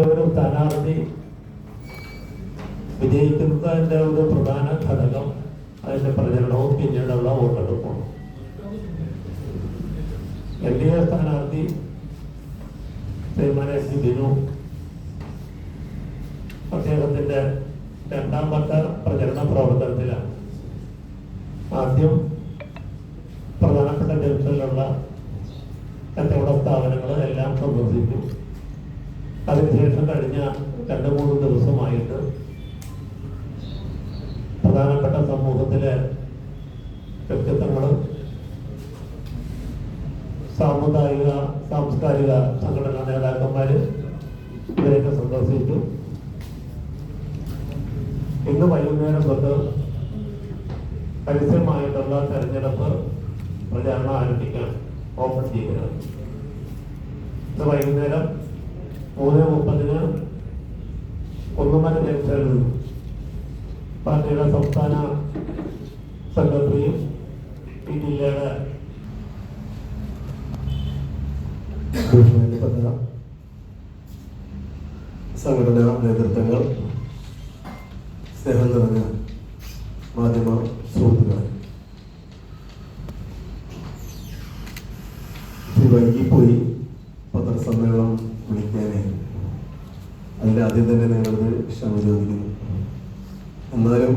ഒരു സ്ഥാനാർത്ഥി വിജയിക്കുന്നതിൻ്റെ ഒരു പ്രധാന ഘടകം അതിൻ്റെ പ്രചരണവും പിന്നീടുള്ള വോട്ടെടുപ്പും. NDA സ്ഥാനാർത്ഥി ശ്രീമാൻ എസ് ബിനു അദ്ദേഹത്തിൻ്റെ രണ്ടാം ഘട്ട പ്രചരണ പ്രവർത്തനത്തിലാണ്. ആദ്യം പ്രധാനപ്പെട്ട ജംഗ്ഷനിലുള്ള കച്ചവട സ്ഥാപനങ്ങൾ എല്ലാം സന്ദർശിച്ചു. അതിനുശേഷം കഴിഞ്ഞ 2-3 ദിവസമായിട്ട് പ്രധാനപ്പെട്ട സമൂഹത്തിലെ വ്യക്തിത്വങ്ങളും സാമുദായിക സാംസ്കാരിക സംഘടനാ നേതാക്കന്മാർ ഇവരെയൊക്കെ സന്ദർശിച്ചു. ഇന്ന് വൈകുന്നേരം തൊട്ട് പരസ്യമായിട്ടുള്ള തെരഞ്ഞെടുപ്പ് പ്രചാരണം ആരംഭിക്കാൻ ഓപ്പൺ ചെയ്യുകയാണ്. ഇന്ന് വൈകുന്നേരം 3:30 കുന്നുമല ജംഗ്ഷനിൽ പാർട്ടിയുടെ സംസ്ഥാന സെക്രട്ടറിയും ഈ ജില്ലയുടെ ബഹുമാനപ്പെട്ട സംഘടനാ നേതൃത്വങ്ങൾ, സ്നേഹം നിറഞ്ഞ മാധ്യമ സുഹൃത്തുക്കളെ, വൈകിപ്പോയി പത്രസമ്മേളനം വിളിക്കാനേ. അതിൽ ആദ്യം തന്നെ നിങ്ങളത് ക്ഷമ ചോദിക്കുന്നു. എന്നാലും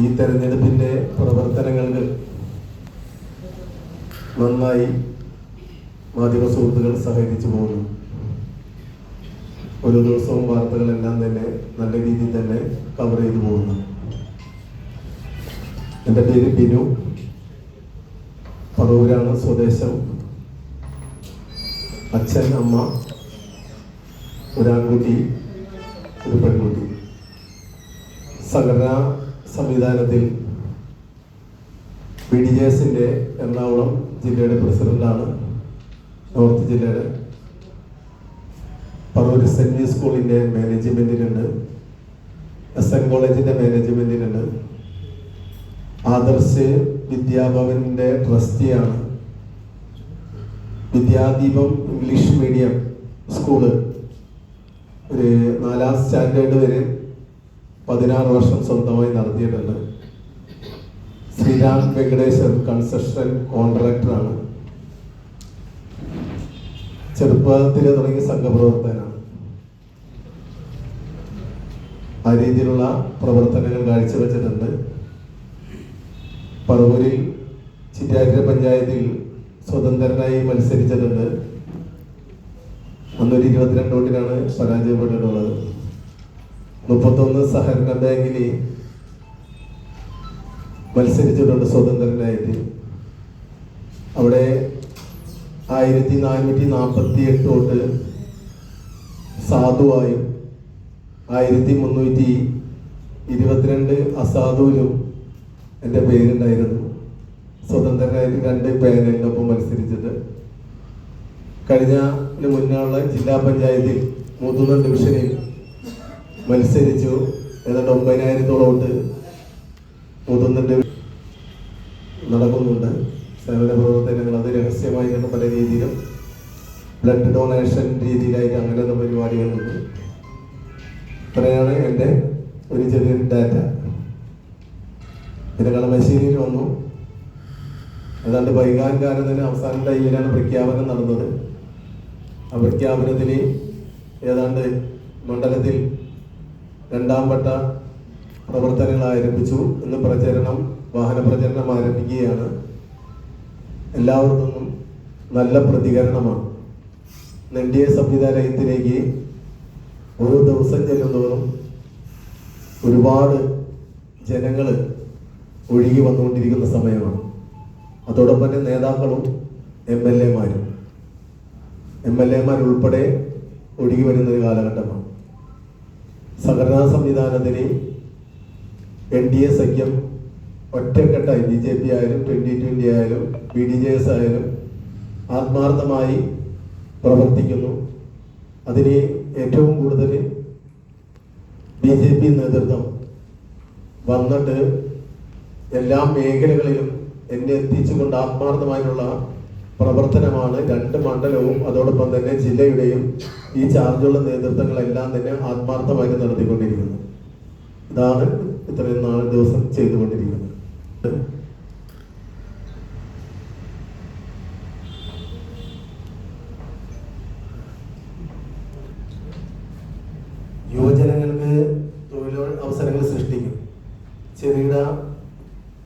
ഈ തെരഞ്ഞെടുപ്പിൻ്റെ പ്രവർത്തനങ്ങൾക്ക് നന്നായി മാധ്യമ സുഹൃത്തുക്കൾ സഹകരിച്ചു പോകുന്നു. ഓരോ ദിവസവും വാർത്തകളെല്ലാം തന്നെ നല്ല രീതിയിൽ തന്നെ കവർ ചെയ്തു പോകുന്നു. എൻ്റെ പേര് ബിനു, പറവൂരാണ് സ്വദേശം. അച്ഛൻ, അമ്മ, ഒരാൺകുട്ടി, ഒരു പെൺകുട്ടി. സംഘടനാ സംവിധാനത്തിൽ BDJS-ന്റെ എറണാകുളം ജില്ലയുടെ പ്രസിഡന്റാണ്. നോർത്ത് ജില്ലയുടെ പറവൂർ സെന്റ് സ്കൂളിൻ്റെ മാനേജ്മെന്റിലുണ്ട്, SN കോളേജിൻ്റെ മാനേജ്മെന്റിലുണ്ട്. ആദർശ് വിദ്യാഭവന്റെ ട്രസ്റ്റിയാണ്. വിദ്യാദീപം ഇംഗ്ലീഷ് മീഡിയം സ്കൂള് ഒരു 4ാം സ്റ്റാൻഡേർഡ് വരെ 16 വർഷം സ്വന്തമായി നടത്തിയിട്ടുണ്ട്. ശ്രീരാം വെങ്കടേശ്വർ കൺസ്ട്രക്ഷൻ കോൺട്രാക്ടറാണ്. ചെറുപ്പത്തിൽ തുടങ്ങിയ സംഘപ്രവർത്തകനാണ്. ആ രീതിയിലുള്ള പ്രവർത്തനങ്ങൾ കാഴ്ചവെച്ചിട്ടുണ്ട്. പറവൂരിൽ ചിറ്റാറ്റുകര പഞ്ചായത്തിൽ സ്വതന്ത്രനായി മത്സരിച്ചിട്ടുണ്ട്. അന്നൊരു 22 വോട്ടിനാണ് പരാജയപ്പെട്ടിട്ടുള്ളത്. 31 സഹകരണ ബാങ്കിൽ മത്സരിച്ചിട്ടുണ്ട് സ്വതന്ത്രനായിട്ട്. അവിടെ 1448 വോട്ട് സാധുവായും 1322 അസാധുവിലും എൻ്റെ പേരുണ്ടായിരുന്നു. സ്വതന്ത്രനായിട്ട് 2 പാനലിനൊപ്പം മത്സരിച്ചിട്ട് കഴിഞ്ഞ മുന്നുള്ള ജില്ലാ പഞ്ചായത്തിൽ 3 ഡിവിഷനിൽ മത്സരിച്ചു. ഏതാണ്ട് 9000-ഓളം വോട്ട് 3 നടക്കുന്നുണ്ട്. സേവന പ്രവർത്തനങ്ങൾ അത് രഹസ്യമായി പല രീതിയിലും ബ്ലഡ് ഡൊണേഷൻ രീതിയിലായിട്ട് അങ്ങനെയുള്ള പരിപാടികളുണ്ട്. ഇത്രയാണ് എൻ്റെ ഒരു ചെറിയ ഡാറ്റ. പിന്നെ കളമശ്ശേരിയിൽ വന്നു. ഏതാണ്ട് വൈകാൻ തന്നെ അവസാന ടൈമിലാണ് പ്രഖ്യാപനം നടന്നത്. ആ പ്രഖ്യാപനത്തിൽ ഏതാണ്ട് മണ്ഡലത്തിൽ 2ാം വട്ട പ്രവർത്തനങ്ങൾ ആരംഭിച്ചു. ഇന്ന് വാഹന പ്രചരണം ആരംഭിക്കുകയാണ്. എല്ലാവർക്കും നല്ല പ്രതികരണമാണ്. NDA സംവിധാനത്തിലേക്ക് ഓരോ ദിവസം ചെല്ലുന്നതോറും ഒരുപാട് ജനങ്ങൾ ഒഴുകി വന്നുകൊണ്ടിരിക്കുന്ന സമയമാണ്. അതോടൊപ്പം തന്നെ നേതാക്കളും MLA-മാരുൾപ്പെടെ ഒഴുകി വരുന്നൊരു കാലഘട്ടമാണ്. സംഘടനാ സംവിധാനത്തിന് NDA സഖ്യം ഒറ്റക്കെട്ടായി BJP ആയാലും 2020 ആയാലും BDJS ആയാലും ആത്മാർത്ഥമായി പ്രവർത്തിക്കുന്നു. അതിന് ഏറ്റവും കൂടുതൽ BJP നേതൃത്വം വന്നിട്ട് എല്ലാ മേഖലകളിലും എന്നെ എത്തിച്ചുകൊണ്ട് ആത്മാർത്ഥമായിട്ടുള്ള പ്രവർത്തനമാണ് രണ്ട് മണ്ഡലവും അതോടൊപ്പം തന്നെ ജില്ലയുടെയും ഈ ചാർജുള്ള നേതൃത്വങ്ങളെല്ലാം തന്നെ ആത്മാർത്ഥമായിട്ട് നടത്തിക്കൊണ്ടിരിക്കുന്നത്. ഇതാണ് ഇത്രയും 4 ദിവസം ചെയ്തുകൊണ്ടിരിക്കുന്നത്. യുവജനങ്ങൾക്ക് തൊഴിലവസരങ്ങൾ സൃഷ്ടിക്കും, ചെറുകിട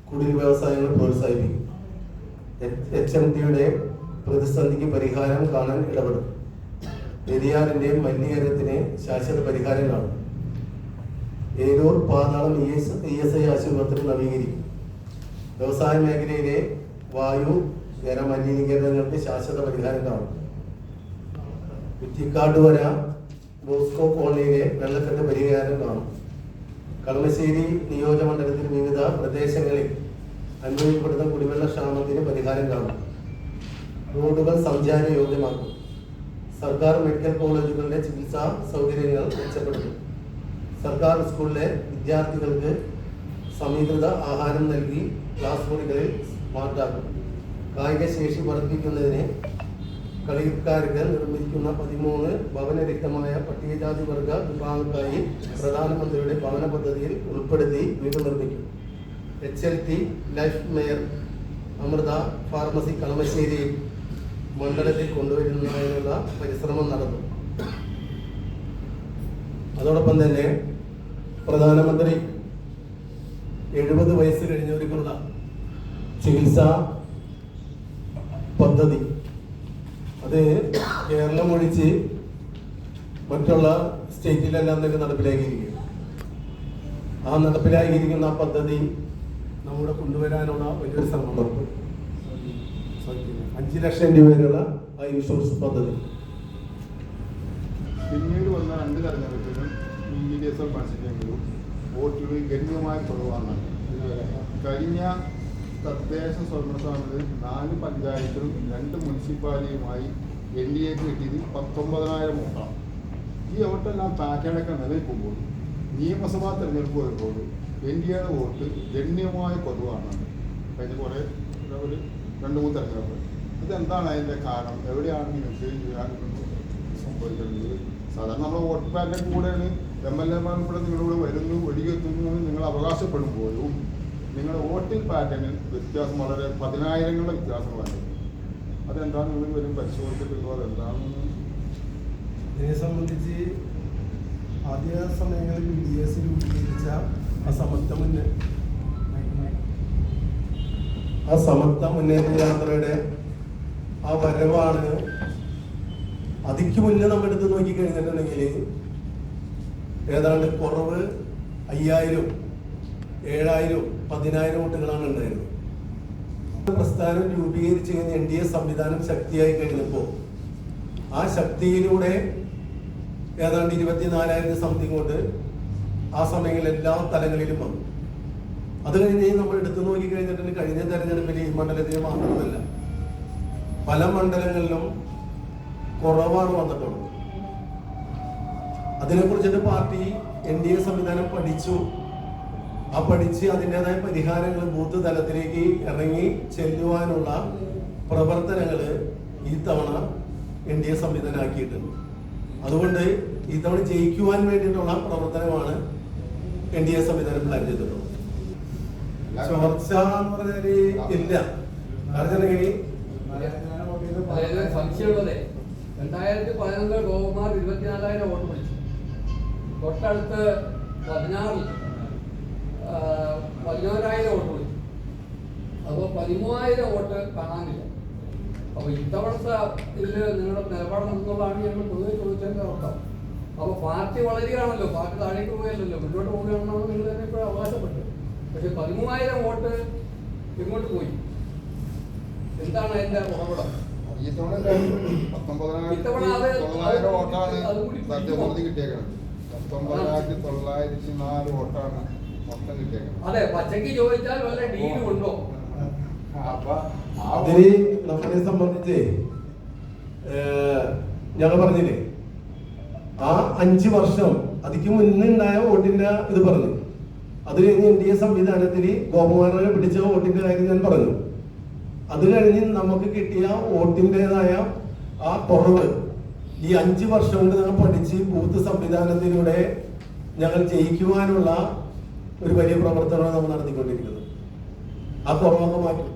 കുടിൽ വ്യവസായങ്ങൾ പ്രോത്സാഹിപ്പിക്കും, HMTയുടെ പ്രതിസന്ധിക്ക് പരിഹാരം കാണാൻ ഇടപെടും, പെരിയാറിന്റെ മലിനീകരണത്തിന് ശാശ്വത പരിഹാരം കാണും, ഏരൂർ പാതാളം ESI ആശുപത്രി നവീകരിക്കും, വ്യവസായ മേഖലയിലെ വായു ജല മലിനീകരണങ്ങൾക്ക് ശാശ്വത പരിഹാരം കാണും, കുറ്റിക്കാട് വര ബോസ്കോ കോളനിയിലെ വെള്ളക്കെട്ട് പരിഹാരം കാണും, കളമശ്ശേരി നിയോജകമണ്ഡലത്തിൽ വിവിധ പ്രദേശങ്ങളിൽ അനുഭവപ്പെടുന്ന കുടിവെള്ള ക്ഷാമത്തിന് പരിഹാരം കാണും, റോഡുകൾ സഞ്ചാര യോഗ്യമാക്കും, സർക്കാർ മെഡിക്കൽ കോളേജുകളുടെ ചികിത്സാ സൗകര്യങ്ങൾ മെച്ചപ്പെടുത്തും, സർക്കാർ സ്കൂളിലെ വിദ്യാർത്ഥികൾക്ക് സമീകൃത ആഹാരം നൽകി ക്ലാസ് മുറികളിൽ സ്മാർട്ടാക്കും, കായിക ശേഷി വർദ്ധിപ്പിക്കുന്നതിന് കളിക്കാർക്ക് നിർമ്മിക്കുന്ന 13 ഭവനരഹിതമായ പട്ടികജാതി വർഗ വിഭാഗങ്ങൾക്കായി പ്രധാനമന്ത്രിയുടെ ഭവന പദ്ധതിയിൽ ഉൾപ്പെടുത്തി വീട് നിർമ്മിക്കും. HLT ലൈഫ് മെയർ അമൃത ഫാർമസി കളമശ്ശേരിയിൽ മണ്ഡലത്തിൽ കൊണ്ടുവരുന്നതിനുള്ള പരിശ്രമം നടത്തും. അതോടൊപ്പം തന്നെ പ്രധാനമന്ത്രി 70 വയസ്സ് കഴിഞ്ഞവർക്കുള്ള ചികിത്സാ പദ്ധതി അത് കേരളം ഒഴിച്ച് മറ്റുള്ള സ്റ്റേറ്റിലെല്ലാം തന്നെ നടപ്പിലാക്കിയിരിക്കും. ആ നടപ്പിലാക്കിയിരിക്കുന്ന ആ പദ്ധതി നമ്മുടെ കൊണ്ടുവരാനുള്ള വലിയൊരു ശ്രമം നടത്തും. 5 ലക്ഷം രൂപയുള്ള ആ ഇൻഷുറൻസ് പദ്ധതി. പിന്നീട് വന്ന 2 തെരഞ്ഞെടുപ്പിലും EDSL മത്സരിച്ചെങ്കിലും വോട്ടുകൾ ഗണ്യമായ കുറവാണ്. കഴിഞ്ഞ തദ്ദേശ സ്വയംഭരണ സ്ഥാപനത്തിൽ 4 പഞ്ചായത്തിലും 2 മുനിസിപ്പാലിറ്റിയുമായി NDAക്ക് കിട്ടിയത് 19,000 വോട്ടാണ്. ഈ വോട്ടെല്ലാം പാറ്റേണൊക്കെ നിലനിൽക്കുമ്പോൾ നിയമസഭാ തെരഞ്ഞെടുപ്പ് വരുമ്പോൾ NDAയുടെ വോട്ട് ഗണ്യമായ കുറവാണ്. കഴിഞ്ഞ കുറേ ഒരു 2-3 തെരഞ്ഞെടുപ്പ്. ഇതെന്താണ് അതിൻ്റെ കാരണം? എവിടെയാണ് നിങ്ങൾക്ക് സംഭവിക്കുന്നത്? സാധാരണ നമ്മൾ വോട്ട് പാറ്റേൺ കൂടെയാണ് MLA-മാർ ഇവിടെ നിങ്ങളിവിടെ വരുന്നു വെടിയെത്തുന്നു എന്ന് നിങ്ങൾ അവകാശപ്പെടുമ്പോഴും നിങ്ങളുടെ വോട്ടിംഗ് പാറ്റേണിൽ വ്യത്യാസം വളരെ 10,000ങ്ങളുടെ വ്യത്യാസങ്ങളാണ്. അതെന്താണ് നിങ്ങൾ വരും പരിശോധിച്ചിട്ടുള്ളത്? എന്താണെന്ന് ഇതിനെ സംബന്ധിച്ച് ആദ്യ സമയങ്ങളിൽ BDS രൂപീകരിച്ച ആ സമത്വ മുന്നേറ്റ യാത്രയുടെ ആ വരവാണ്. അതിക്ക് മുന്നേ നമ്മൾ എടുത്ത് നോക്കിക്കഴിഞ്ഞിട്ടുണ്ടെങ്കിൽ ഏതാണ്ട് കുറവ് 5,000, 7,000, 10,000 വോട്ടുകളാണ് ഉണ്ടായിരുന്നത്. പ്രസ്ഥാനം രൂപീകരിച്ച് കഴിഞ്ഞ് NDA സംവിധാനം ശക്തിയായി കഴിഞ്ഞപ്പോൾ ആ ശക്തിയിലൂടെ ഏതാണ്ട് 24,000 സംതിങ് കൊണ്ട് ആ സമയങ്ങളിൽ എല്ലാ തലങ്ങളിലും വന്നു. അത് കഴിഞ്ഞ് നമ്മൾ എടുത്തു നോക്കി കഴിഞ്ഞിട്ടുണ്ടെങ്കിൽ കഴിഞ്ഞ തെരഞ്ഞെടുപ്പിൽ ഈ മണ്ഡലത്തിൽ മാത്രമല്ല പല മണ്ഡലങ്ങളിലും കുറവാണ് വന്നിട്ടുള്ളത്. അതിനെക്കുറിച്ചിട്ട് പാർട്ടി NDA സംവിധാനം പഠിച്ചു. ആ പഠിച്ച് അതിൻ്റെതായ പരിഹാരങ്ങൾ ബൂത്ത് തലത്തിലേക്ക് ഇറങ്ങി ചെല്ലുവാനുള്ള പ്രവർത്തനങ്ങൾ ഈ തവണ NDA സംവിധാനമാക്കിയിട്ടുണ്ട്. അതുകൊണ്ട് ഈ തവണ ജയിക്കുവാൻ വേണ്ടിയിട്ടുള്ള പ്രവർത്തനമാണ് NDA സംവിധാനം പ്ലാൻ ചെയ്തിട്ടുള്ളത്. ചോർച്ച എന്ന് പറഞ്ഞാല് ഇല്ല. സംശയമുള്ളത് 2011 ഗോകുമാർ 24,000 വോട്ട് പിടിച്ചു. തൊട്ടടുത്ത് 16 11,000 വോട്ട് പിടിച്ചു. അപ്പോൾ 13,000 വോട്ട് കാണാനില്ല. അപ്പോൾ ഇത്തവണത്തെ ഇതിൽ നിങ്ങളുടെ നിലപാട് എന്നുള്ളതാണ് ഞങ്ങൾ പൊതുവെ ചോദിച്ചതിൻ്റെ അർത്ഥം. അപ്പോൾ പാർട്ടി വളരുകയാണല്ലോ, പാർട്ടി താഴേക്ക് പോയല്ലോ, മുന്നോട്ട് പോവുകയാണെന്നാണ് നിങ്ങൾ തന്നെ ഇപ്പോൾ അവകാശപ്പെട്ടത്. പക്ഷെ 13,000 വോട്ട് ഇങ്ങോട്ട് പോയി. എന്താണ് അതിന്റെ ഉറവിടം? ഇത്തവണ 19,900 വോട്ടാണ് സത്യസന്ധി കിട്ടിയേക്കുന്നത്. 19,904 വോട്ടാണ് മൊത്തം കിട്ടിയേക്കുന്നത്. അതെ, പച്ചക്ക് ചോദിച്ചാൽ വല്ല ഡീലും ഉണ്ടോ? അതിന് നമ്മളെ സംബന്ധിച്ച് ഞങ്ങൾ പറഞ്ഞില്ലേ, ആ 5 വർഷം അതിക്ക് മുന്നേ ഉണ്ടായ വോട്ടിന്റെ ഇത് പറഞ്ഞു. അത് കഴിഞ്ഞ് NDA സംവിധാനത്തിൽ ഗോപകുമാറിനെ പിടിച്ച വോട്ടിന്റെ കാര്യം ഞാൻ പറഞ്ഞു. അത് കഴിഞ്ഞ് നമുക്ക് കിട്ടിയ വോട്ടിൻ്റെതായ ആ കുറവ് ഈ 5 വർഷം കൊണ്ട് ഞങ്ങൾ പഠിച്ച് ബൂത്ത് സംവിധാനത്തിലൂടെ ഞങ്ങൾ ജയിക്കുവാനുള്ള ഒരു വലിയ പ്രവർത്തനമാണ് നമ്മൾ നടത്തിക്കൊണ്ടിരിക്കുന്നത്. ആ കുറവൊക്കെ മാറ്റി.